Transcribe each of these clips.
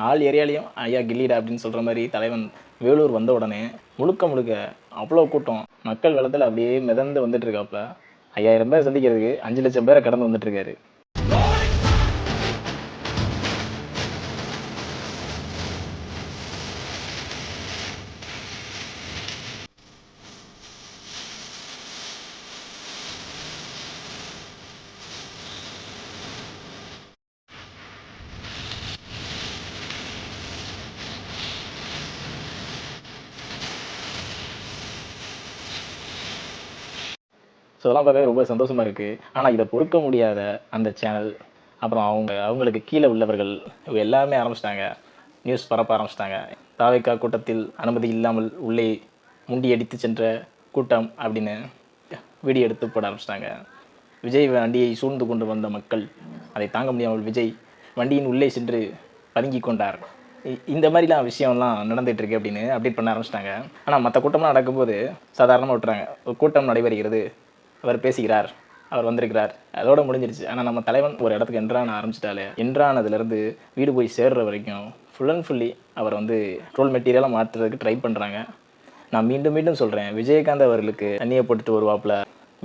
All ஏரியாலையும் ஐயா கில்லிடா அப்படின்னு சொல்கிற மாதிரி தலைவன் வேலூர் வந்த உடனே முழுக்க முழுக்க அவ்வளோ கூட்டம் மக்கள் வெள்ளத்தில் அப்படியே மிதந்து வந்துட்டு இருக்காப்புல. 5000 பேர் சந்திக்கிறதுக்கு 5 லட்சம் பேரை கடந்து வந்துட்டு இருக்காரு. ஸோ அதெல்லாம் பார்க்கவே ரொம்ப சந்தோஷமாக இருக்குது. ஆனால் இதை பொறுக்க முடியாத அந்த சேனல், அப்புறம் அவங்களுக்கு கீழே உள்ளவர்கள் எல்லாமே ஆரம்பிச்சிட்டாங்க, நியூஸ் பரப்ப ஆரம்பிச்சிட்டாங்க. தாவேக்கா கூட்டத்தில் அனுமதி இல்லாமல் உள்ளே முண்டியடித்து சென்ற கூட்டம் அப்படின்னு வீடியோ எடுத்து போட ஆரம்பிச்சிட்டாங்க. விஜய் வண்டியை சூழ்ந்து கொண்டு வந்த மக்கள் அதை தாங்க முடியாமல் விஜய் வண்டியின் உள்ளே சென்று பதுங்கி கொண்டார். இந்த மாதிரிலாம் விஷயம்லாம் நடந்துகிட்ருக்கு அப்படின்னு அப்டேட் பண்ண ஆரம்பிச்சிட்டாங்க. ஆனால் மற்ற கூட்டம்லாம் நடக்கும்போது சாதாரணமாக விட்டுறாங்க. ஒரு கூட்டம் நடைபெறுகிறது, அவர் பேசுகிறார், அவர் வந்திருக்கிறார், அதோட முடிஞ்சிருச்சு. ஆனால் நம்ம தலைவன் ஒரு இடத்துக்கு என்ட்ரான ஆரம்பிச்சிட்டாலே, என்ட்ரானதுலேருந்து வீடு போய் சேர்ற வரைக்கும் ஃபுல் அண்ட் ஃபுல்லி அவர் வந்து ட்ரோல் மெட்டீரியலாக மாற்றுறதுக்கு ட்ரை பண்ணுறாங்க. நான் மீண்டும் மீண்டும் சொல்கிறேன், விஜயகாந்த் அவர்களுக்கு தண்ணியை போட்டுட்டு வருவாப்புல,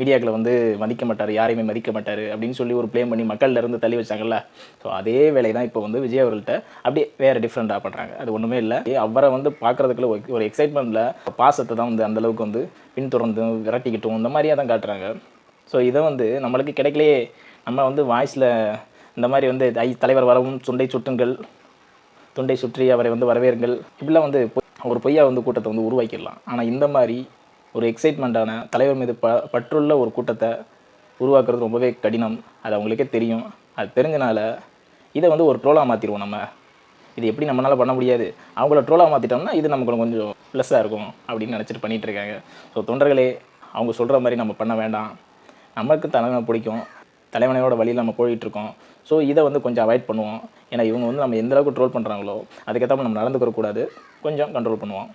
மீடியாக்களை வந்து மதிக்க மாட்டார், யாரையுமே மதிக்க மாட்டார் அப்படின்னு சொல்லி ஒரு ப்ளேம் பண்ணி மக்கள்லேருந்து தள்ளி வச்சாங்கல்ல. ஸோ அதே வேலை தான் இப்போ வந்து விஜய் அவர்கள்ட்ட அப்படியே வேறு டிஃப்ரெண்ட்டாக பண்ணுறாங்க. அது ஒன்றுமே இல்லை. அவரை வந்து பார்க்குறதுக்குள்ள ஒரு எக்ஸைட்மெண்ட்டில் பாசத்தை தான் வந்து அந்தளவுக்கு வந்து பின்தொடர்ந்து விரட்டிக்கிட்டும் இந்த மாதிரியாக தான் காட்டுறாங்க. ஸோ இதை வந்து நம்மளுக்கு கிடைக்கலையே, நம்ம வந்து வாய்ஸில் இந்த மாதிரி வந்து தலைவர் வரவும் சுண்டை சுட்டுங்கள், துண்டை சுற்றி அவரை வந்து வரவேறுங்கள், இப்படிலாம் வந்து ஒரு பொய்யா வந்து கூட்டத்தை வந்து உருவாக்கிடலாம். ஆனால் இந்த மாதிரி ஒரு எக்ஸைட்மெண்ட்டான தலைவர் மீது பற்றுள்ள ஒரு கூட்டத்தை உருவாக்குறது ரொம்பவே கடினம். அது அவங்களுக்கே தெரியும். அது தெரிஞ்சனால இதை வந்து ஒரு ட்ரோலாக மாற்றிடுவோம். நம்ம இது எப்படி நம்மளால் பண்ண முடியாது, அவங்கள ட்ரோலாக மாற்றிட்டோம்னா இது நமக்கு கொஞ்சம் ப்ளஸ்ஸாக இருக்கும் அப்படின்னு நினச்சிட்டு பண்ணிகிட்ருக்காங்க. ஸோ தொண்டர்களே, அவங்க சொல்கிற மாதிரி நம்ம பண்ண வேண்டாம். நமக்கு தலைவனை பிடிக்கும், தலைவனையோட வழியில் நம்ம போயிட்டுருக்கோம். ஸோ இதை வந்து கொஞ்சம் அவாய்ட் பண்ணுவோம். ஏன்னா இவங்க வந்து நம்ம எந்தளவுக்கு ட்ரோல் பண்ணுறாங்களோ அதுக்கேற்ற நம்ம நடந்துக்கிறக்கூடாது, கொஞ்சம் கண்ட்ரோல் பண்ணுவோம்.